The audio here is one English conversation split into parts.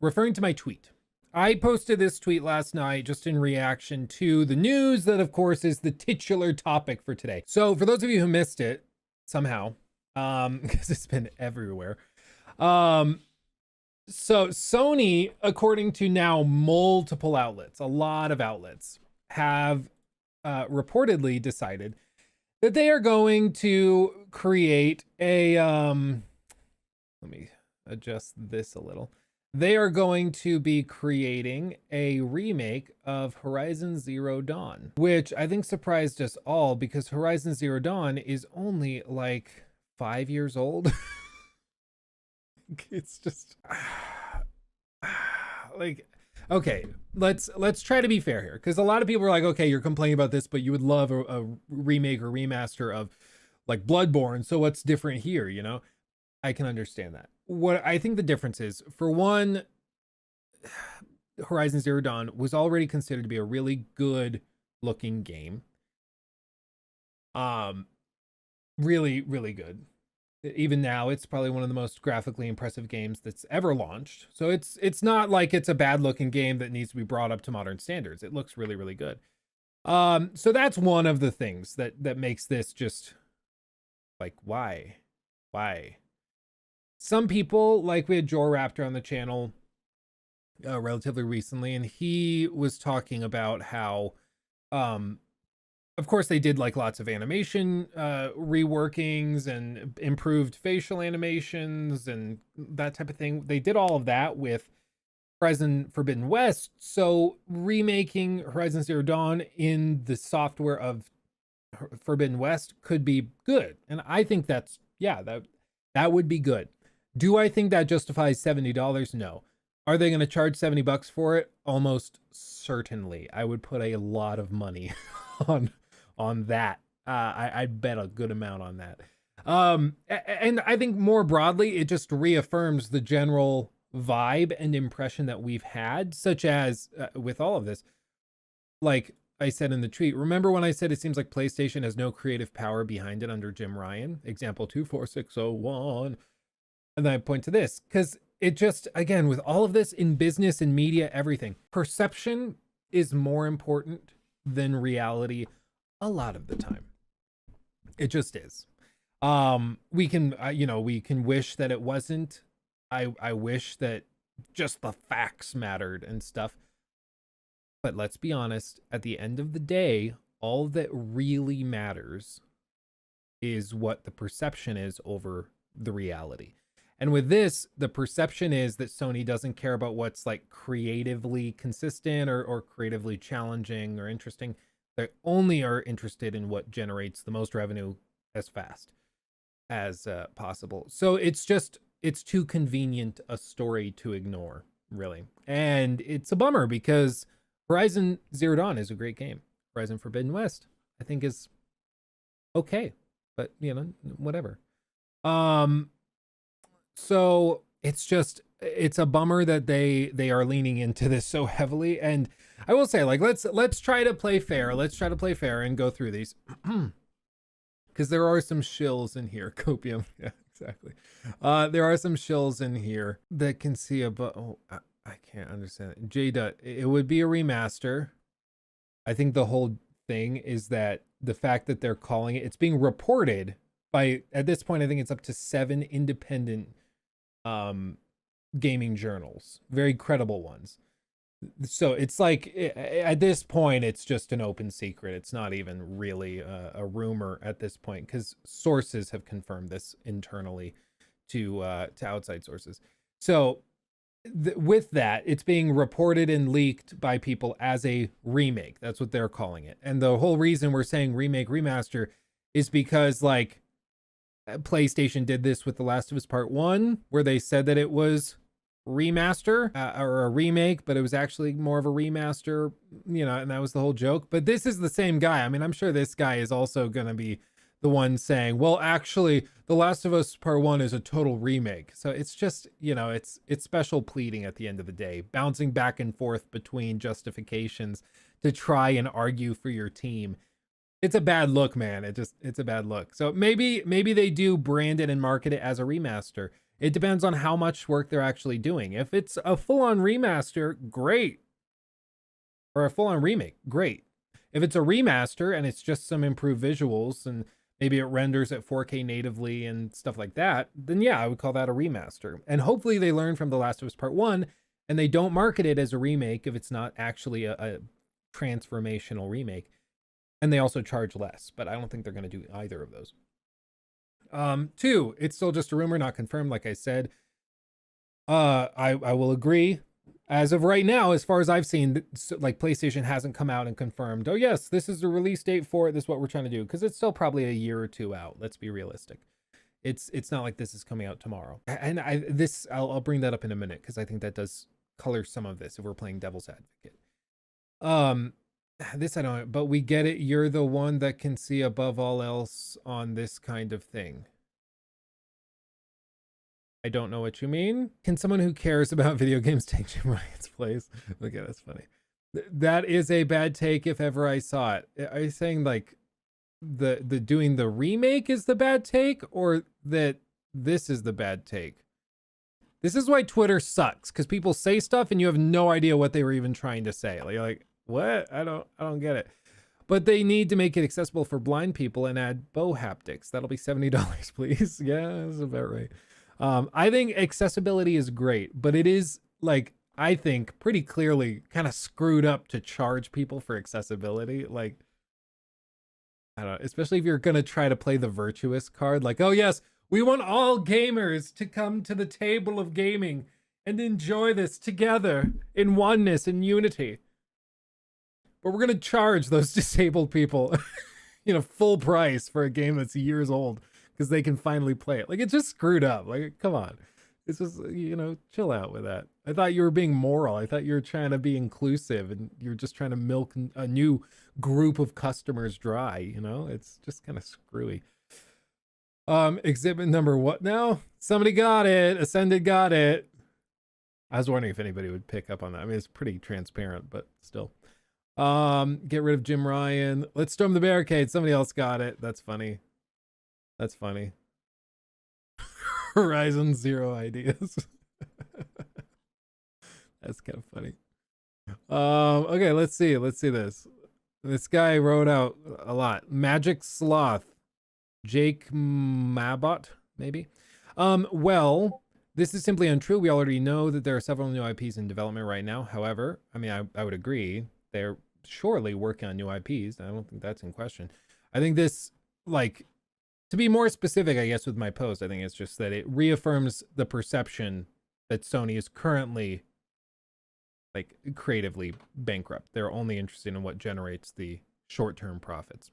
referring to my tweet. I posted this tweet last night just in reaction to the news that, of course, is the titular topic for today. So for those of you who missed it somehow, because it's been everywhere, so Sony, according to now multiple outlets, a lot of outlets, have reportedly decided that they are going to create a, let me adjust this a little. They are going to be creating a remake of Horizon Zero Dawn, which I think surprised us all because Horizon Zero Dawn is only like 5 years old. It's just like, okay, let's try to be fair here, because a lot of people are like, okay, you're complaining about this, but you would love a remake or remaster of like Bloodborne, so what's different here? You know, I can understand that. What I think the difference is, for one, Horizon Zero Dawn was already considered to be a really good looking game. Really, really good. Even now, it's probably one of the most graphically impressive games that's ever launched. So it's not like it's a bad looking game that needs to be brought up to modern standards. It looks really, really good. So that's one of the things that makes this just like, why? Some people, like we had Jor Raptor on the channel relatively recently, and he was talking about how, of course, they did like lots of animation reworkings and improved facial animations and that type of thing. They did all of that with Horizon Forbidden West. So remaking Horizon Zero Dawn in the software of Forbidden West could be good. And I think that's, yeah, that would be good. Do I think that justifies $70? No. Are they going to charge $70 for it? Almost certainly. I would put a lot of money on that. I'd bet a good amount on that. And I think more broadly, it just reaffirms the general vibe and impression that we've had, such as with all of this, like I said in the tweet, remember when I said it seems like PlayStation has no creative power behind it under Jim Ryan? Example 24601. And then I point to this, because it just, again, with all of this in business and media, everything, perception is more important than reality a lot of the time. It just is. We can, we can wish that it wasn't. I wish that just the facts mattered and stuff. But let's be honest, at the end of the day, all that really matters is what the perception is over the reality. And with this, the perception is that Sony doesn't care about what's like creatively consistent or creatively challenging or interesting. They only are interested in what generates the most revenue as fast as possible. So it's too convenient a story to ignore, really. And it's a bummer because Horizon Zero Dawn is a great game. Horizon Forbidden West, I think, is okay, but whatever. So it's a bummer that they are leaning into this so heavily. And I will say, like, let's try to play fair. Let's try to play fair and go through these. Because there are some shills in here. Copium. Yeah, exactly. There are some shills in here that can see I can't understand it. J-Dut, it would be a remaster. I think the whole thing is that the fact that they're calling it's being reported by, at this point, I think it's up to 7 independent gaming journals, very credible ones. So it's like, at this point, it's just an open secret. It's not even really a rumor at this point, because sources have confirmed this internally to outside sources. So with that, it's being reported and leaked by people as a remake. That's what they're calling it. And the whole reason we're saying remake, remaster is because, like, PlayStation did this with The Last of Us Part 1, where they said that it was remaster or a remake, but it was actually more of a remaster, and that was the whole joke. But this is the same guy. I mean, I'm sure this guy is also going to be the one saying, well, actually, The Last of Us Part 1 is a total remake. So it's just, it's special pleading at the end of the day, bouncing back and forth between justifications to try and argue for your team. It's a bad look, man. It's a bad look. So maybe they do brand it and market it as a remaster. It depends on how much work they're actually doing. If it's a full-on remaster, great. Or a full-on remake, great. If it's a remaster and it's just some improved visuals and maybe it renders at 4K natively and stuff like that, then yeah, I would call that a remaster. And hopefully they learn from The Last of Us Part 1 and they don't market it as a remake if it's not actually a transformational remake. And they also charge less, but I don't think they're going to do either of those. 2, it's still just a rumor, not confirmed, like I said. I will agree. As of right now, as far as I've seen, like PlayStation hasn't come out and confirmed, oh yes, this is the release date for it, this is what we're trying to do, because it's still probably a year or two out. Let's be realistic. It's not like this is coming out tomorrow. And I'll bring that up in a minute, because I think that does color some of this if we're playing devil's advocate. This I don't, but we get it. You're the one that can see above all else on this kind of thing. I don't know what you mean. Can someone who cares about video games take Jim Ryan's place? Okay, that's funny. That is a bad take if ever I saw it. Are you saying like the doing the remake is the bad take, or that this is the bad take? This is why Twitter sucks, because people say stuff and you have no idea what they were even trying to say. Like, you're like, what? I don't get it. But they need to make it accessible for blind people and add bow haptics. That'll be $70, please. Yeah, that's about right. I think accessibility is great, but it is, like, I think pretty clearly kind of screwed up to charge people for accessibility. Like, I don't know, especially if you're going to try to play the virtuous card. Like, oh yes, we want all gamers to come to the table of gaming and enjoy this together in oneness and unity. But we're going to charge those disabled people, full price for a game that's years old because they can finally play it. Like, it's just screwed up. Like, come on. It's just, chill out with that. I thought you were being moral. I thought you were trying to be inclusive and you're just trying to milk a new group of customers dry, It's just kind of screwy. Exhibit number what now? Somebody got it. Ascended got it. I was wondering if anybody would pick up on that. I mean, it's pretty transparent, but still. Get rid of Jim Ryan. Let's storm the barricade. Somebody else got it. That's funny. That's funny. Horizon Zero ideas. That's kind of funny. Okay, let's see this. This guy wrote out a lot. Magic Sloth. Jake Mabot, maybe. Well, this is simply untrue. We already know that there are several new IPs in development right now. However, I mean, I would agree. They're surely working on new IPs. I don't think that's in question. I think this, like, to be more specific, I guess, with my post, I think it's just that it reaffirms the perception that Sony is currently, like, creatively bankrupt. They're only interested in what generates the short-term profits.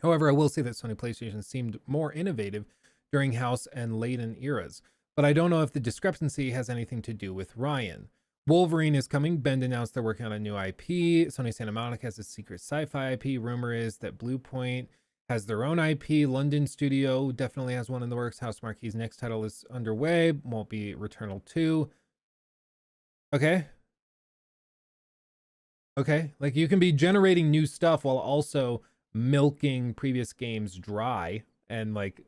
However, I will say that Sony PlayStation seemed more innovative during House and Layton eras, but I don't know if the discrepancy has anything to do with Ryan. Wolverine is coming. Bend announced they're working on a new IP. Sony Santa Monica has a secret sci-fi IP. Rumor is that Blue Point has their own IP. London Studio definitely has one in the works. House Marquee's next title is underway. Won't be Returnal 2. Okay. Like, you can be generating new stuff while also milking previous games dry, and like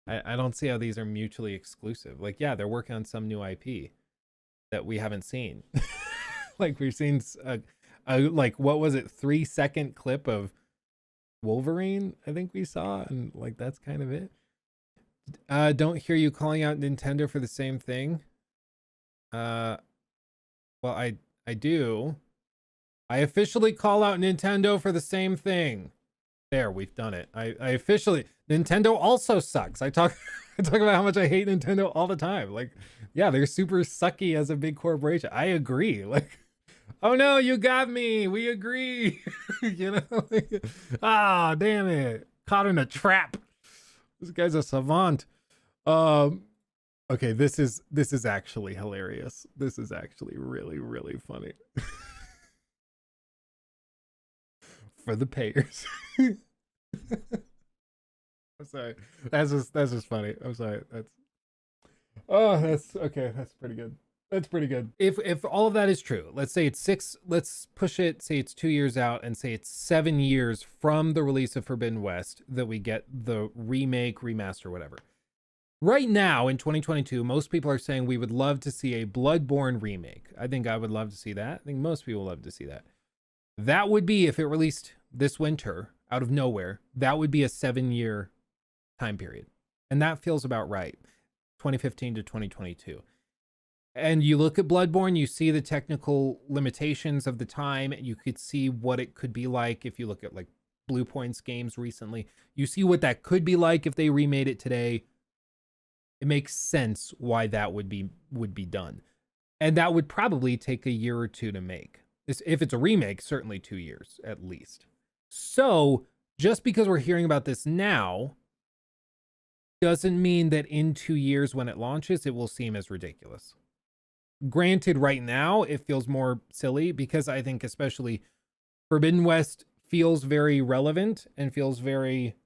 I don't see how these are mutually exclusive. Like, yeah, they're working on some new IP that we haven't seen. Like, we've seen a like, what was it, 3-second clip of Wolverine, I think we saw, and like, that's kind of it. Don't hear you calling out Nintendo for the same thing. Well, I do. I officially call out Nintendo for the same thing. There, we've done it. I officially, Nintendo also sucks. I talk about how much I hate Nintendo all the time. Like, yeah, they're super sucky as a big corporation. I agree. Like, oh no, you got me. We agree. Ah, damn it. Caught in a trap. This guy's a savant. Okay, this is actually hilarious. This is actually really, really funny. For the payers. I'm sorry. That's just funny. I'm sorry. That's okay. That's pretty good. That's pretty good. If all of that is true, let's say it's let's push it, say it's 2 years out, and say it's 7 years from the release of Forbidden West that we get the remake, remaster, whatever. right now in 2022, most people are saying we would love to see a Bloodborne remake. I think I would love to see that. I think most people love to see that. That would be, if it released this winter out of nowhere, that would be a 7-year time period. And that feels about right. 2015 to 2022. And you look at Bloodborne, you see the technical limitations of the time. You could see what it could be like if you look at like Blue Point's games recently. You see what that could be like if they remade it today. It makes sense why that would be done. And that would probably take a year or two to make. If it's a remake, certainly 2 years at least. So just because we're hearing about this now doesn't mean that in 2 years when it launches, it will seem as ridiculous. Granted, right now, it feels more silly because I think especially Forbidden West feels very relevant and feels very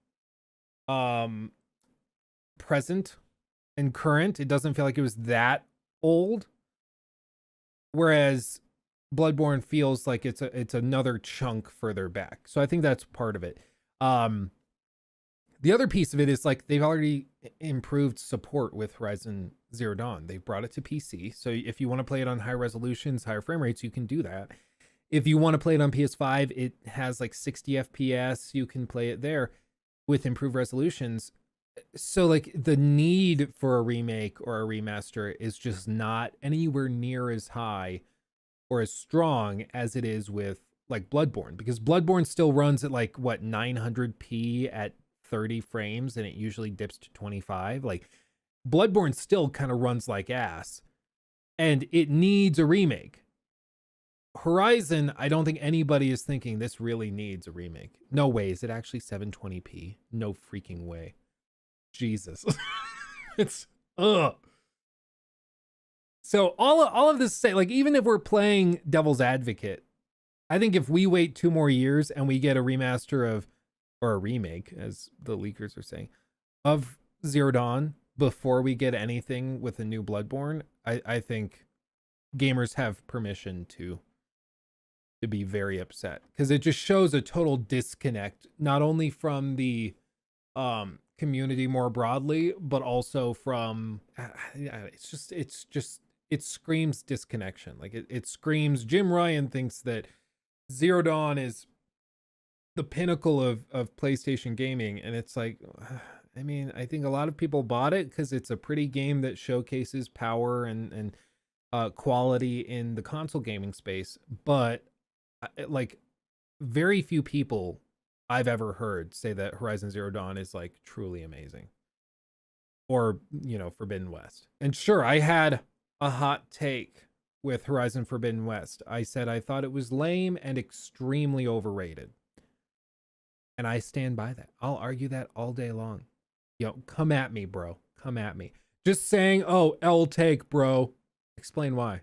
present and current. It doesn't feel like it was that old. Whereas Bloodborne feels like it's another chunk further back. So I think that's part of it. The other piece of it is like they've already improved support with Horizon Zero Dawn. They've brought it to PC. So if you want to play it on high resolutions, higher frame rates, you can do that. If you want to play it on PS5, it has like 60 FPS. You can play it there with improved resolutions. So like the need for a remake or a remaster is just not anywhere near as high or as strong as it is with like Bloodborne, because Bloodborne still runs at like what 900p at 30 frames and it usually dips to 25. Like Bloodborne still kind of runs like ass and it needs a remake. Horizon, I don't think anybody is thinking this really needs a remake. No way. Is it actually 720p? No freaking way. Jesus. It's ugh. So all of this say, like, even if we're playing devil's advocate, I think if we wait 2 more years and we get a remaster of, or a remake, as the leakers are saying, of Zero Dawn before we get anything with a new Bloodborne, I think gamers have permission to be very upset, because it just shows a total disconnect, not only from the community more broadly, but also from it screams disconnection. Like it screams Jim Ryan thinks that Zero Dawn is the pinnacle of PlayStation gaming, and it's like, I mean, I think a lot of people bought it because it's a pretty game that showcases power and quality in the console gaming space, but like very few people I've ever heard say that Horizon Zero Dawn is like truly amazing, or, you know, Forbidden West. And sure, I had a hot take with Horizon Forbidden West. I said I thought it was lame and extremely overrated. And I stand by that. I'll argue that all day long. Yo, come at me, bro. Come at me. Just saying, oh, L take, bro. Explain why.